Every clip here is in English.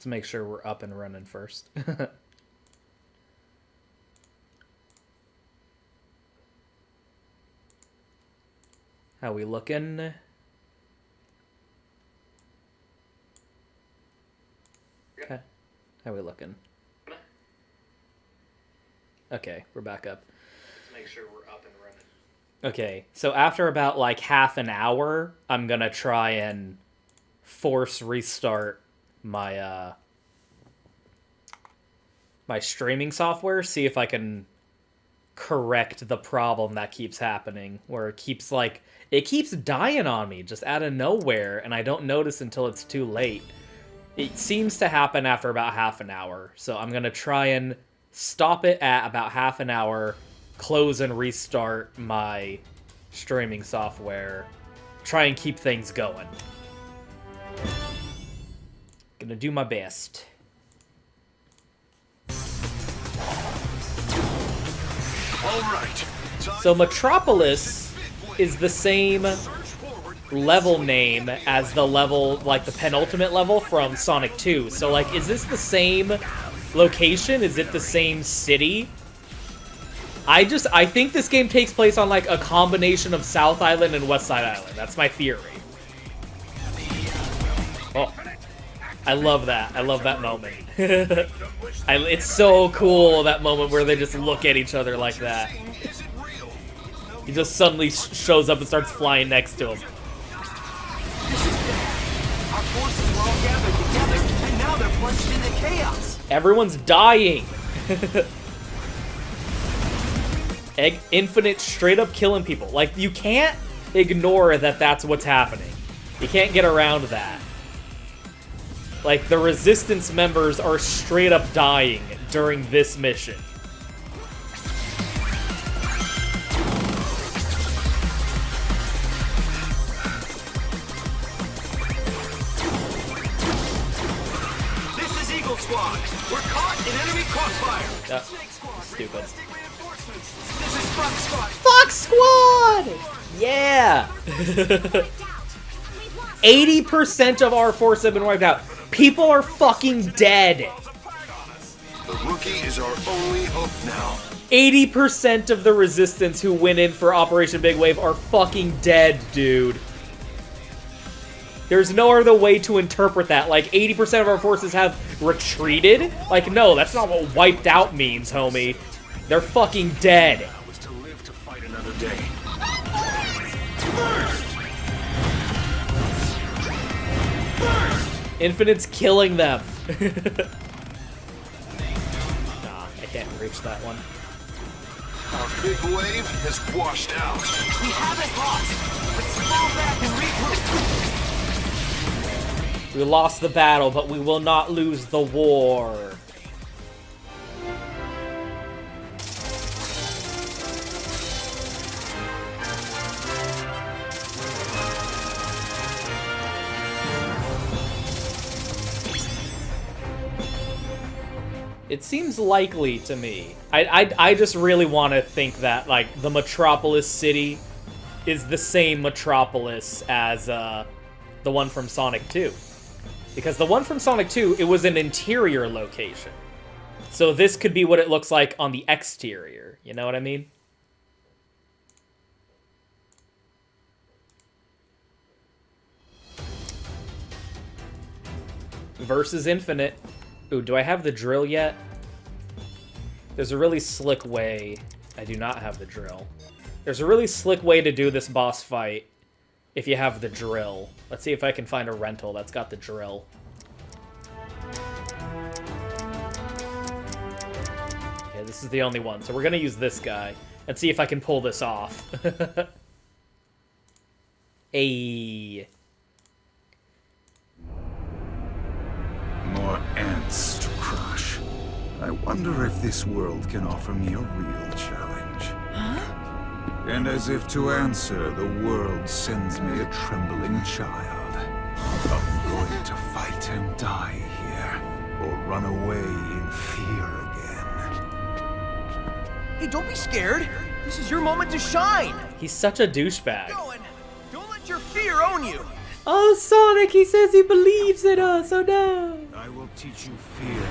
Let's make sure we're up and running first. How we looking? Okay. How we looking? Okay, we're back up. Let's make sure we're up and running. Okay, so after about like half an hour, I'm gonna try and force restart my my streaming software, see if I can correct the problem that keeps happening, where it keeps dying on me just out of nowhere, and I don't notice until it's too late. It seems to happen after about half an hour, so I'm gonna try and stop it at about half an hour, close and restart my streaming software, try and keep things going. Gonna do my best. All right. So Metropolis is the same level name as the level, like the penultimate level from Sonic 2. So like, is this the same location? Is it the same city? I think this game takes place on like a combination of South Island and West Side Island. That's my theory. Oh, I love that. I love that moment. It's so cool, that moment where they just look at each other like that. He just suddenly shows up and starts flying next to him. Our forces were all gathered together, and now they're plunged into chaos. Everyone's dying. Infinite straight up killing people. Like, you can't ignore that that's what's happening. You can't get around that. Like, the Resistance members are straight up dying during this mission. This is Eagle Squad. We're caught in enemy crossfire. Stupid. This is Fox Squad. Fox Squad! Yeah! 80% of our force have been wiped out. People are fucking dead. The rookie is our only hope now. 80% of the Resistance who went in for Operation Big Wave are fucking dead, dude. There's no other way to interpret that. Like, 80% of our forces have retreated? Like, no, that's not what wiped out means, homie. They're fucking dead. I was to live to fight another day. Infinite's killing them. Nah, I can't reach that one. Our big wave has washed out. We haven't lost. Let's fall back and regroup. We lost the battle, but we will not lose the war. It seems likely to me. I just really want to think that, like, the Metropolis city is the same Metropolis as the one from Sonic 2. Because the one from Sonic 2, it was an interior location. So this could be what it looks like on the exterior. You know what I mean? Versus Infinite. Ooh, do I have the drill yet? There's a really slick way. I do not have the drill. There's a really slick way to do this boss fight if you have the drill. Let's see if I can find a rental that's got the drill. Okay, this is the only one. So we're going to use this guy and see if I can pull this off. Ayy. More ants to crush. I wonder if this world can offer me a real challenge. Huh? And as if to answer, the world sends me a trembling child. I'm going to fight and die here, or run away in fear again. Hey, don't be scared. This is your moment to shine. He's such a douchebag. Don't let your fear own you. Oh, Sonic, he says he believes in us. Oh, no. I will teach you fear,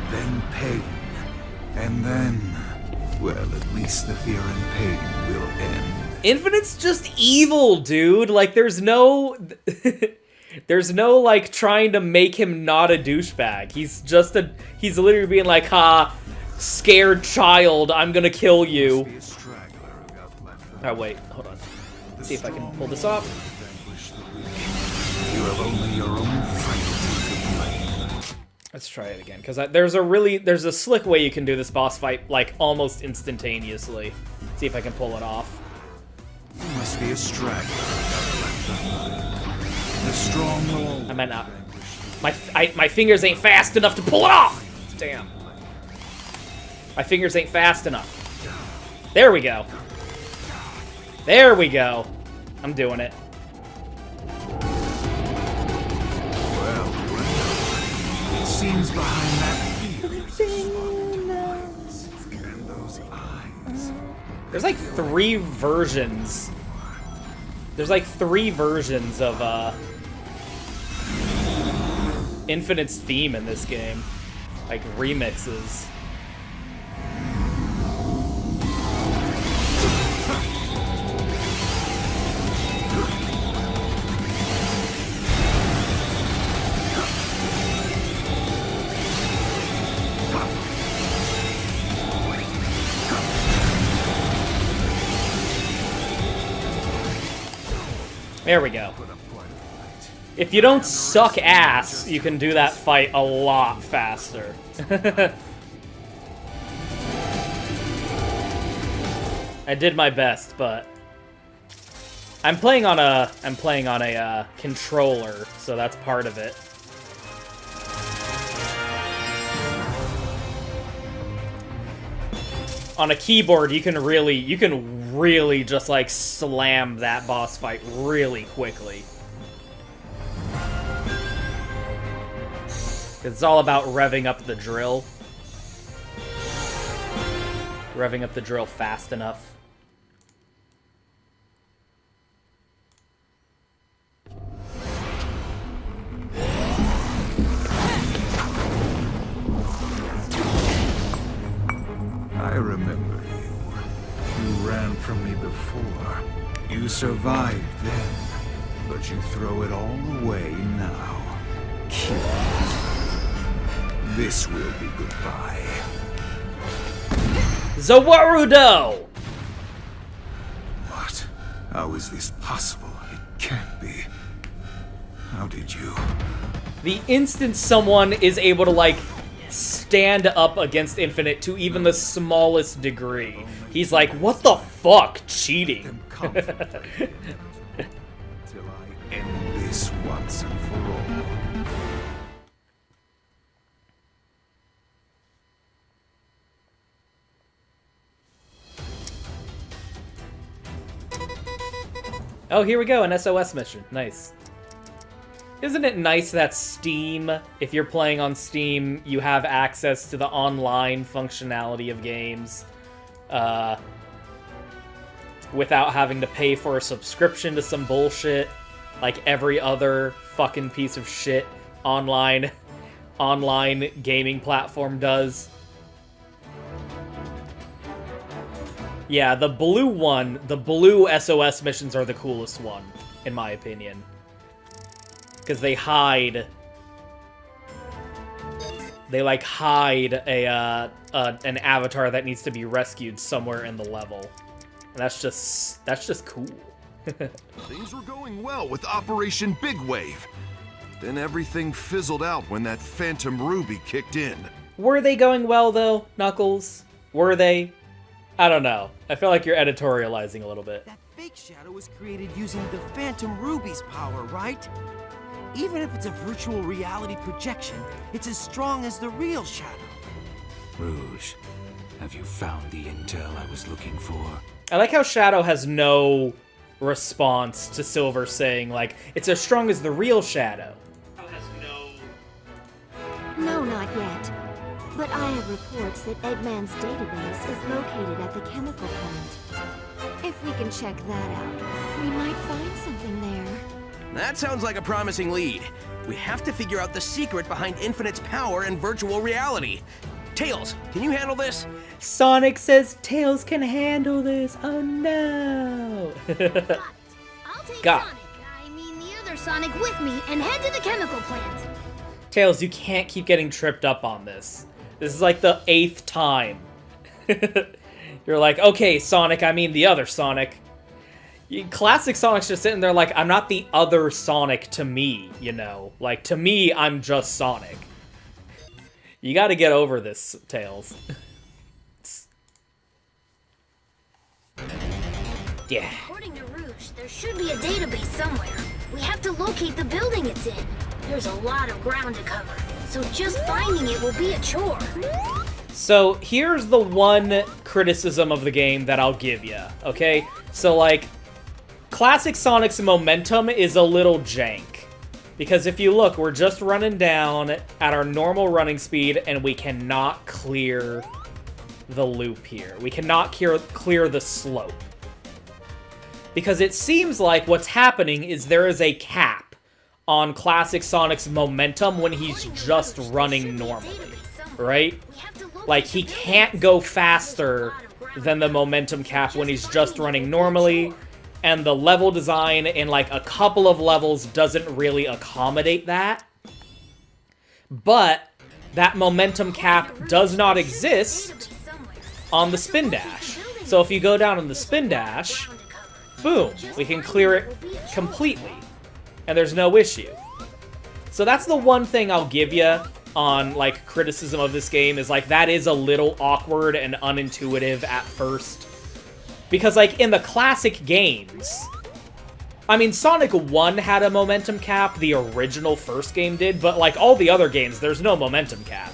then pain, and then, well, at least the fear and pain will end. Infinite's just evil, dude. Like, there's no... there's no, like, trying to make him not a douchebag. He's just a... He's literally being like, ha, scared child, I'm gonna kill you. Be a straggler who got left Oh, wait, hold on. See if I can pull this off. You have only your own frailty to blame. Let's try it again, because there's a slick way you can do this boss fight, like, almost instantaneously. See if I can pull it off. You must be a straggler who got left behind. The strong will always I might not. vanquish the My fingers ain't fast enough to pull it off! Damn. My fingers ain't fast enough. There we go. There we go. I'm doing it. Well, it seems behind that fear and those eyes. There's like 3 versions. There's like 3 versions of Infinite's theme in this game. Like remixes. There we go. If you don't suck ass, you can do that fight a lot faster. I did my best, but I'm playing on a controller, so that's part of it. On a keyboard, you can really just like slam that boss fight really quickly. It's all about revving up the drill. Revving up the drill fast enough. I remember you. You ran from me before. You survived then, but you throw it all away now. Kill it. This will be goodbye. Zawarudo! What? How is this possible? It can't be. How did you? The instant someone is able to, like, stand up against Infinite to even the smallest degree, he's like, what the fuck? Cheating. Them comfort till I end this once and for all. Oh, here we go, an SOS mission. Nice. Isn't it nice that Steam, if you're playing on Steam, you have access to the online functionality of games, without having to pay for a subscription to some bullshit, like every other fucking piece of shit online gaming platform does. Yeah, the blue one, the blue SOS missions are the coolest one, in my opinion. Because they hide... They, like, hide an avatar that needs to be rescued somewhere in the level. And that's just cool. Things were going well with Operation Big Wave. Then everything fizzled out when that Phantom Ruby kicked in. Were they going well, though, Knuckles? Were they? I don't know. I feel like you're editorializing a little bit. That fake shadow was created using the Phantom Ruby's power, right? Even if it's a virtual reality projection, it's as strong as the real shadow. Rouge, have you found the intel I was looking for? I like how Shadow has no response to Silver saying, like, it's as strong as the real Shadow. No, not yet. But I have reports that Eggman's database is located at the chemical plant. If we can check that out, we might find something there. That sounds like a promising lead. We have to figure out the secret behind Infinite's power and virtual reality. Tails, can you handle this? Sonic says Tails can handle this. Oh no. I'll take Got it. Sonic, I mean the other Sonic with me, and head to the chemical plant. Tails, you can't keep getting tripped up on this. This is like the 8th time. You're like, okay, Sonic, I mean the other Sonic. Classic Sonic's just sitting there like, I'm not the other Sonic to me, you know? Like, to me, I'm just Sonic. You gotta get over this, Tails. Yeah. According to Rouge, there should be a database somewhere. We have to locate the building it's in. There's a lot of ground to cover, so just finding it will be a chore. So here's the one criticism of the game that I'll give you, okay? So like, Classic Sonic's momentum is a little jank. Because if you look, we're just running down at our normal running speed and we cannot clear the loop here. We cannot clear the slope. Because it seems like what's happening is there is a cap on Classic Sonic's momentum when he's just running normally, right? Like, he can't go faster than the momentum cap when he's just running normally, and the level design in, like, a couple of levels doesn't really accommodate that. But that momentum cap does not exist on the Spin Dash. So if you go down on the Spin Dash, boom, we can clear it completely, and there's no issue. So that's the one thing I'll give you on, like, criticism of this game, is, like, that is a little awkward and unintuitive at first. Because, like, in the classic games, I mean, Sonic 1 had a momentum cap, the original first game did, but, like, all the other games, there's no momentum cap.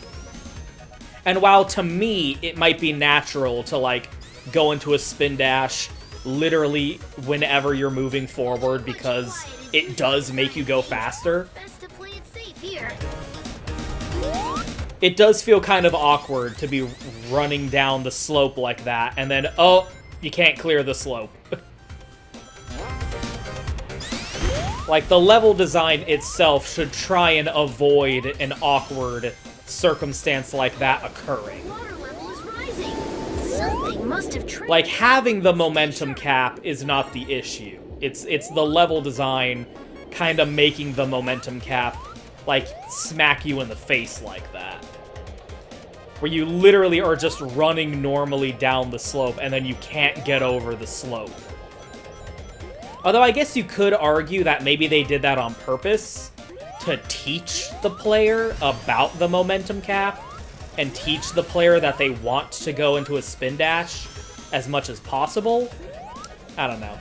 And while, to me, it might be natural to, like, go into a Spin Dash literally whenever you're moving forward because it does make you go faster, Best to play it safe here. it does feel kind of awkward to be running down the slope like that, and then, oh, you can't clear the slope. Like, the level design itself should try and avoid an awkward circumstance like that occurring. Water level is rising. Something must have triggered. Like, having the momentum cap is not the issue. It's the level design kind of making the momentum cap, like, smack you in the face like that. Where you literally are just running normally down the slope, and then you can't get over the slope. Although I guess you could argue that maybe they did that on purpose to teach the player about the momentum cap, and teach the player that they want to go into a Spin Dash as much as possible. I don't know.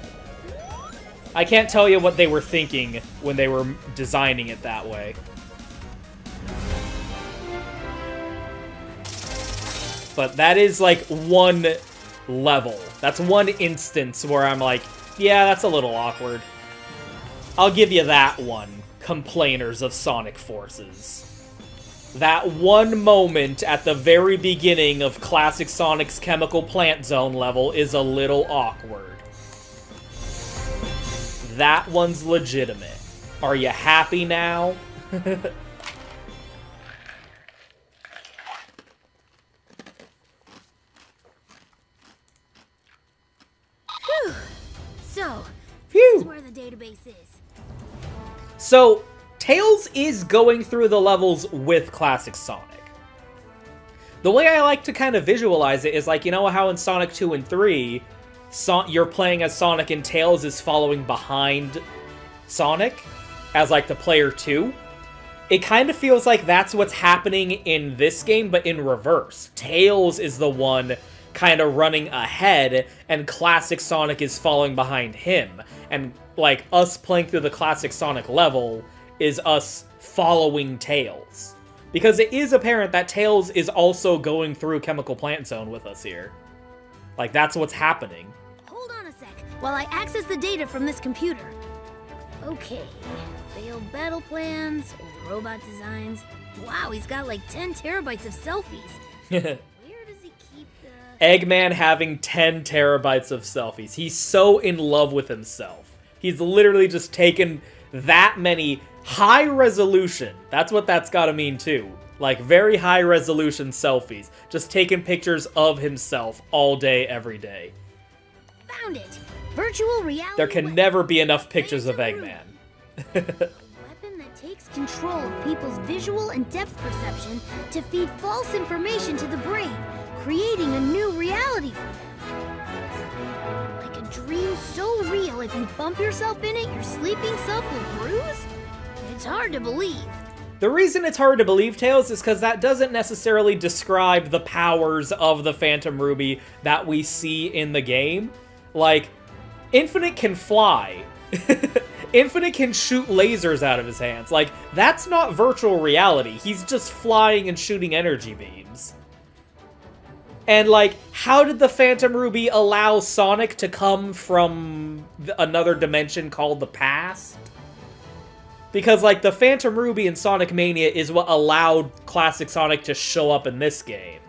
I can't tell you what they were thinking when they were designing it that way. But that is, like, one level. That's one instance where I'm like, yeah, that's a little awkward. I'll give you that one, complainers of Sonic Forces. That one moment at the very beginning of Classic Sonic's Chemical Plant Zone level is a little awkward. That one's legitimate. Are you happy now? So, this Phew. is where the database is. So, Tails is going through the levels with Classic Sonic. The way I like to kind of visualize it is like, you know how in Sonic 2 and 3, you're playing as Sonic and Tails is following behind Sonic as, like, the player 2? It kind of feels like that's what's happening in this game, but in reverse. Tails is the one kind of running ahead, and Classic Sonic is following behind him. And, like, us playing through the Classic Sonic level is us following Tails. Because it is apparent that Tails is also going through Chemical Plant Zone with us here. Like, that's what's happening. Hold on a sec, while I access the data from this computer. Okay, failed battle plans, old robot designs. Wow, he's got like 10 terabytes of selfies. Where does he keep the... Eggman having 10 terabytes of selfies. He's so in love with himself. He's literally just taken that many high resolution. That's what that's gotta mean too. Like, very high resolution selfies. Just taking pictures of himself all day, every day. Found it. Virtual reality. There can weapon. never be enough pictures of Eggman. A weapon that takes control of people's visual and depth perception to feed false information to the brain, creating a new reality for them. Like a dream so real, if you bump yourself in it, your sleeping self will bruise? It's hard to believe. The reason it's hard to believe, Tails, is because that doesn't necessarily describe the powers of the Phantom Ruby that we see in the game. Like, Infinite can fly. Infinite can shoot lasers out of his hands. Like, that's not virtual reality. He's just flying and shooting energy beams. And, like, how did the Phantom Ruby allow Sonic to come from another dimension called the past? Because, like, the Phantom Ruby in Sonic Mania is what allowed classic Sonic to show up in this game.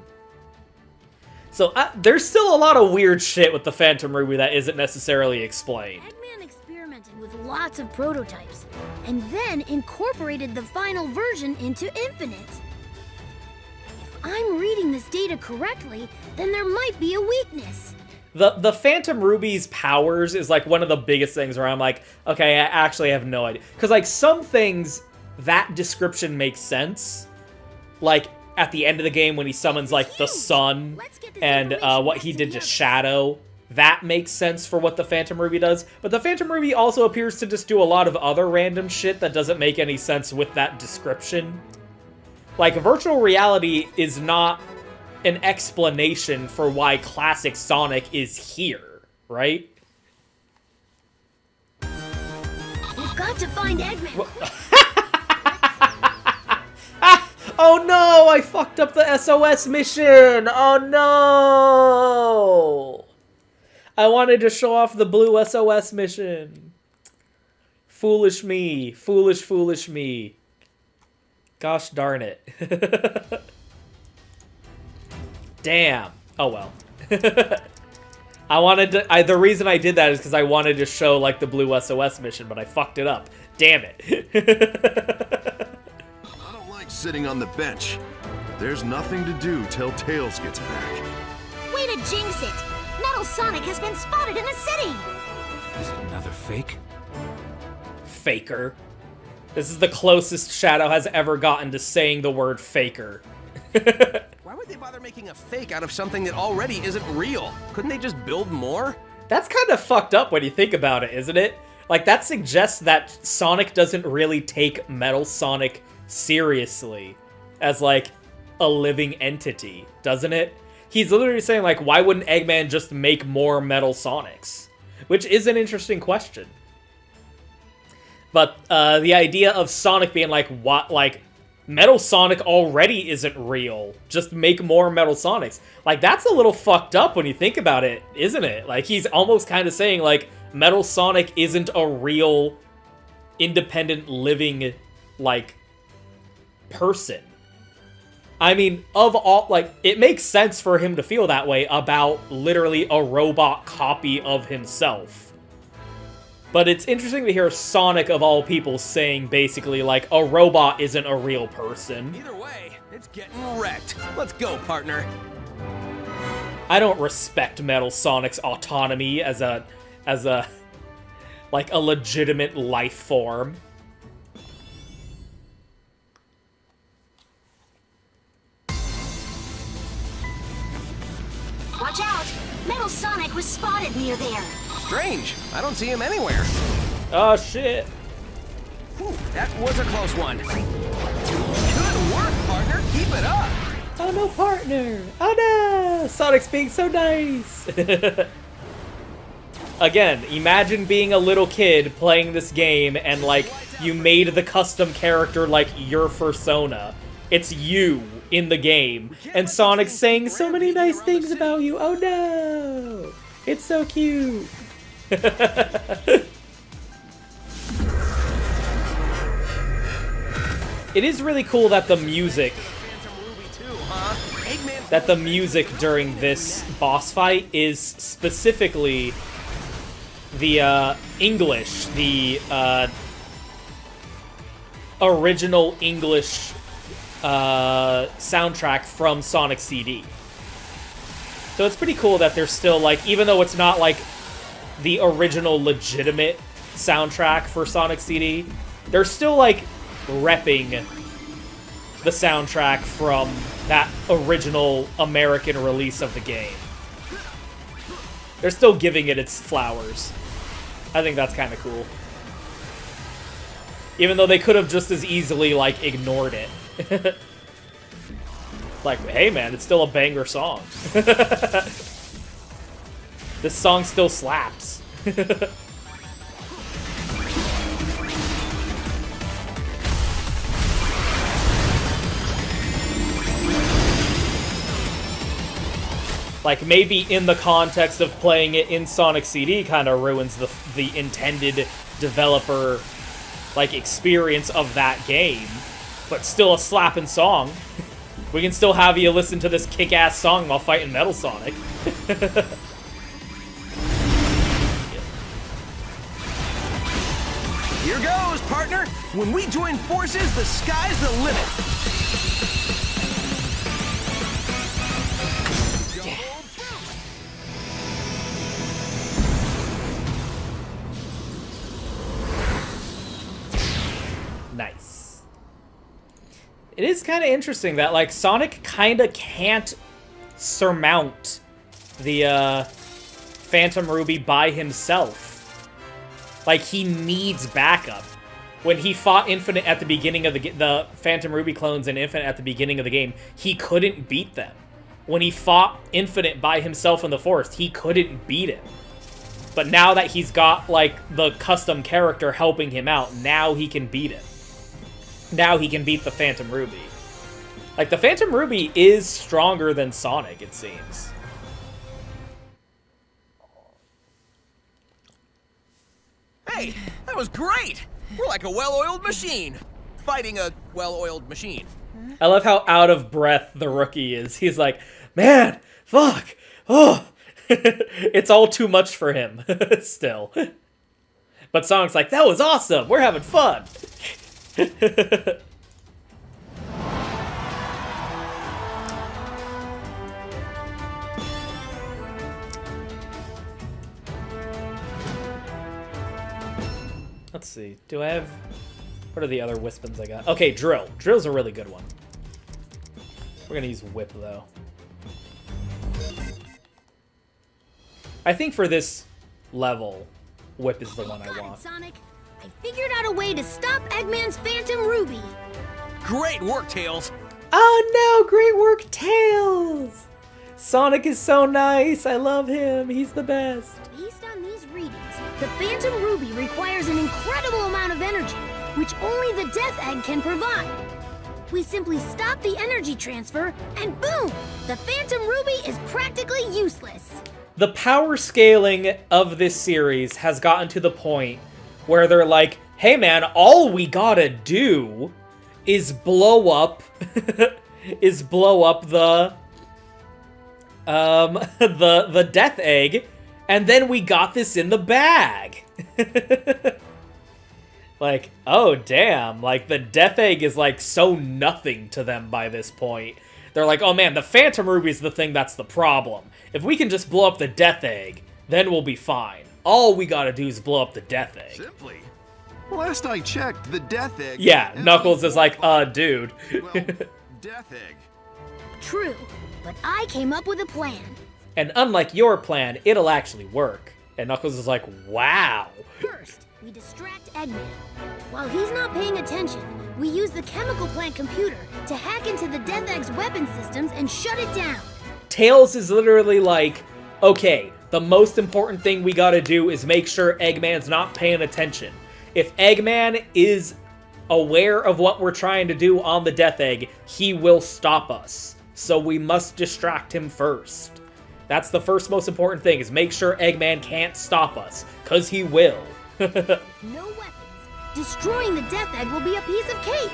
So, there's still a lot of weird shit with the Phantom Ruby that isn't necessarily explained. Eggman experimented with lots of prototypes, and then incorporated the final version into Infinite. If I'm reading this data correctly, then there might be a weakness. The Phantom Ruby's powers is, like, one of the biggest things where I'm like, okay, I actually have no idea. Because, like, some things, that description makes sense. Like, at the end of the game when he summons, like, the sun and what he did to Shadow. That makes sense for what the Phantom Ruby does. But the Phantom Ruby also appears to just do a lot of other random shit that doesn't make any sense with that description. Like, virtual reality is not an explanation for why classic Sonic is here, right? We've got to find Eggman. Oh no! I fucked up the SOS mission! Oh no! I wanted to show off the blue SOS mission. Foolish me. Foolish, foolish me. Gosh darn it. Damn. Oh well. I wanted to... the reason I did that is because I wanted to show, like, the blue SOS mission, but I fucked it up. Damn it. I don't like sitting on the bench, but there's nothing to do till Tails gets back. Way to jinx it! Metal Sonic has been spotted in the city! Is it another fake? Faker. This is the closest Shadow has ever gotten to saying the word faker. Why would they bother making a fake out of something that already isn't real? Couldn't they just build more? That's kind of fucked up when you think about it, isn't it? Like, that suggests that Sonic doesn't really take Metal Sonic seriously as, like, a living entity, doesn't it? He's literally saying, like, why wouldn't Eggman just make more Metal Sonics? Which is an interesting question. But the idea of Sonic being like, what, like, Metal Sonic already isn't real. Just make more Metal Sonics. Like, that's a little fucked up when you think about it, isn't it? Like, he's almost kind of saying, like, Metal Sonic isn't a real, independent, living, like, person. I mean, of all, like, it makes sense for him to feel that way about literally a robot copy of himself. But it's interesting to hear Sonic, of all people, saying basically, like, a robot isn't a real person. Either way, it's getting wrecked. Let's go, partner. I don't respect Metal Sonic's autonomy as a, like, a legitimate life form. Watch out! Metal Sonic was spotted near there. Strange. I don't see him anywhere. Oh, shit. Whew, that was a close one. Good work, partner. Keep it up. Oh, no, partner. Oh, no. Sonic's being so nice. Again, imagine being a little kid playing this game and, like, you made the custom character, like, your persona. It's you in the game. And Sonic's saying so many nice things about you. Oh, no. It's so cute. It is really cool that the music during this boss fight is specifically the English, the original English soundtrack from Sonic CD. So it's pretty cool that there's still, like, even though it's not, like, the original legitimate soundtrack for Sonic CD, they're still, like, repping the soundtrack from that original American release of the game. They're still giving it its flowers. I think that's kind of cool. Even though they could have just as easily, like, ignored it. Like, hey man, it's still a banger song. This song still slaps. Like, maybe in the context of playing it in Sonic CD kind of ruins the intended developer, like, experience of that game. But still a slapping song. We can still have you listen to this kick-ass song while fighting Metal Sonic. Here goes, partner! When we join forces, the sky's the limit! Nice. It is kind of interesting that, like, Sonic kind of can't surmount the Phantom Ruby by himself. Like, he needs backup. When he fought Infinite at the beginning of the Phantom Ruby clones in Infinite at the beginning of the game, he couldn't beat them. When he fought Infinite by himself in the forest, he couldn't beat him. But now that he's got, like, the custom character helping him out, now he can beat him. Now he can beat the Phantom Ruby. Like, the Phantom Ruby is stronger than Sonic, it seems. Hey, that was great! We're like a well-oiled machine. Fighting a well-oiled machine. I love how out of breath the rookie is. He's like, man, fuck, oh. It's all too much for him, still. But Sonic's like, that was awesome, we're having fun. Let's see, do I have... What are the other Wispins I got? Okay, Drill. Drill's a really good one. We're gonna use Whip, though. I think for this level, Whip is the one I want. Sonic, I figured out a way to stop Eggman's Phantom Ruby. Great work, Tails! Oh no, great work, Tails! Sonic is so nice, I love him, he's the best. Based on these readings, the Phantom Ruby requires an incredible amount of energy, which only the Death Egg can provide. We simply stop the energy transfer, and boom! The Phantom Ruby is practically useless. The power scaling of this series has gotten to the point where they're like, hey man, all we gotta do is blow up the the Death Egg, and then we got this in the bag. Like, oh damn, like the Death Egg is like so nothing to them by this point. They're like, oh man, the Phantom Ruby is the thing that's the problem. If we can just blow up the Death Egg, then we'll be fine. All we gotta do is blow up the Death Egg. Simply. Last I checked, the Death Egg... Yeah, Knuckles is like, dude. Well, Death Egg. True, but I came up with a plan. And unlike your plan, it'll actually work. And Knuckles is like, wow. First, we distract Eggman. While he's not paying attention, we use the chemical plant computer to hack into the Death Egg's weapon systems and shut it down. Tails is literally like, okay, the most important thing we gotta do is make sure Eggman's not paying attention. If Eggman is aware of what we're trying to do on the Death Egg, he will stop us. So we must distract him first. That's the first most important thing, is make sure Eggman can't stop us, because he will. No weapons. Destroying the Death Egg will be a piece of cake.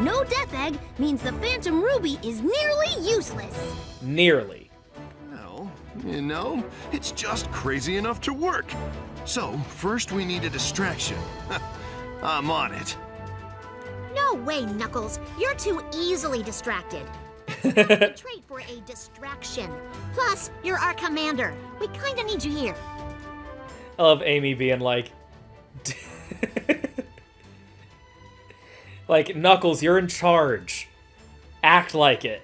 No Death Egg means the Phantom Ruby is nearly useless. Nearly. Well, you know, it's just crazy enough to work. So, first we need a distraction. I'm on it. No way, Knuckles. You're too easily distracted. That's a trait for a distraction. Plus, you're our commander. We kinda need you here. I love Amy being like... like, Knuckles, you're in charge. Act like it.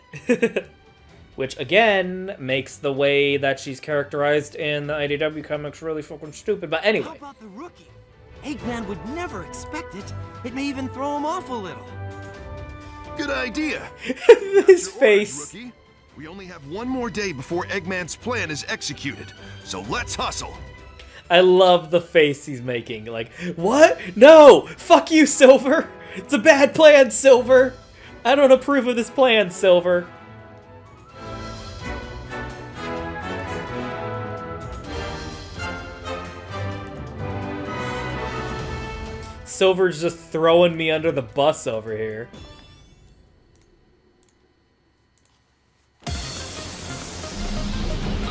Which, again, makes the way that she's characterized in the IDW comics really fucking stupid. But anyway. How about the rookie? Eggman would never expect it. It may even throw him off a little. Good idea. His Your face. orders, rookie. We only have one more day before Eggman's plan is executed, so let's hustle. I love the face he's making. Like, what? No! Fuck you, Silver! It's a bad plan, Silver! I don't approve of this plan, Silver. Silver's just throwing me under the bus over here.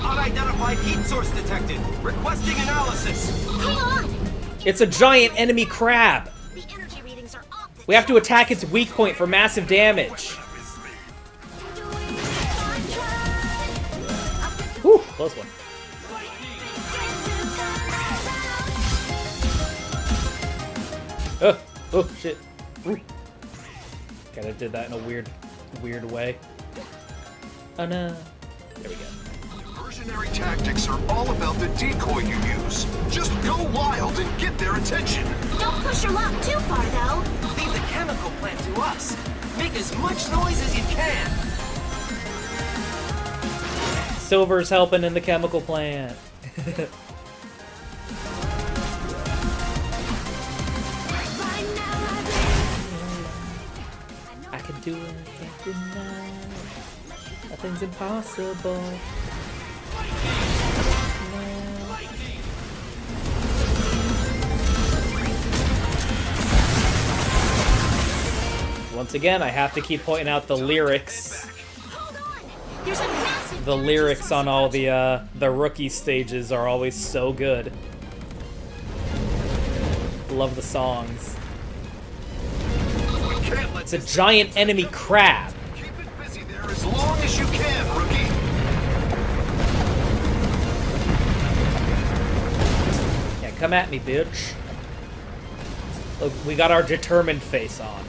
Unidentified heat source detected. Requesting analysis. Hang on! It's a giant enemy crab! The energy readings are off the We have to attack its weak point for massive damage. Whew, close one. Oh, shit. Ooh. Kinda did that in a weird way. Oh no. There we go. Diversionary tactics are all about the decoy you use. Just go wild and get their attention. Don't push your luck too far, though. Leave the chemical plant to us. Make as much noise as you can. Silver's helping in the chemical plant. I can do it, can't deny. Nothing's impossible. Once again, I have to keep pointing out the lyrics. Hold on! There's a massive The energy lyrics source on all approaching. the rookie stages are always so good. Love the songs. We can't let It's a this giant enemy crab. Keep it busy there as long as you can, rookie. Yeah, come at me, bitch. Look, we got our determined face on.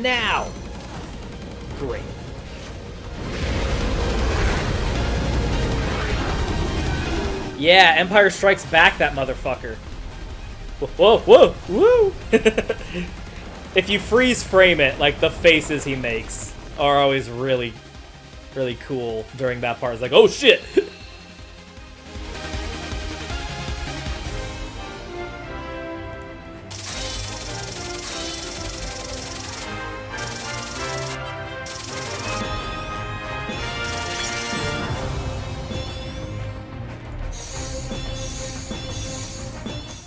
Now! Great. Yeah, Empire Strikes Back, that motherfucker. Whoa, whoa, whoa! If you freeze frame it, like, the faces he makes are always really, really cool during that part. It's like, oh shit!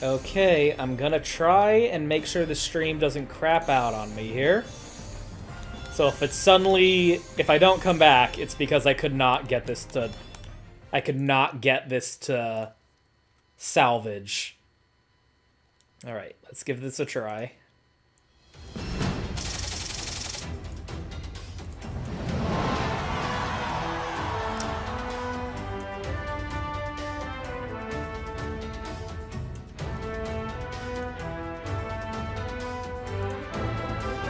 Okay, I'm gonna try and make sure the stream doesn't crap out on me here. So if it's suddenly, if I don't come back, it's because I could not get this to salvage. Alright, let's give this a try.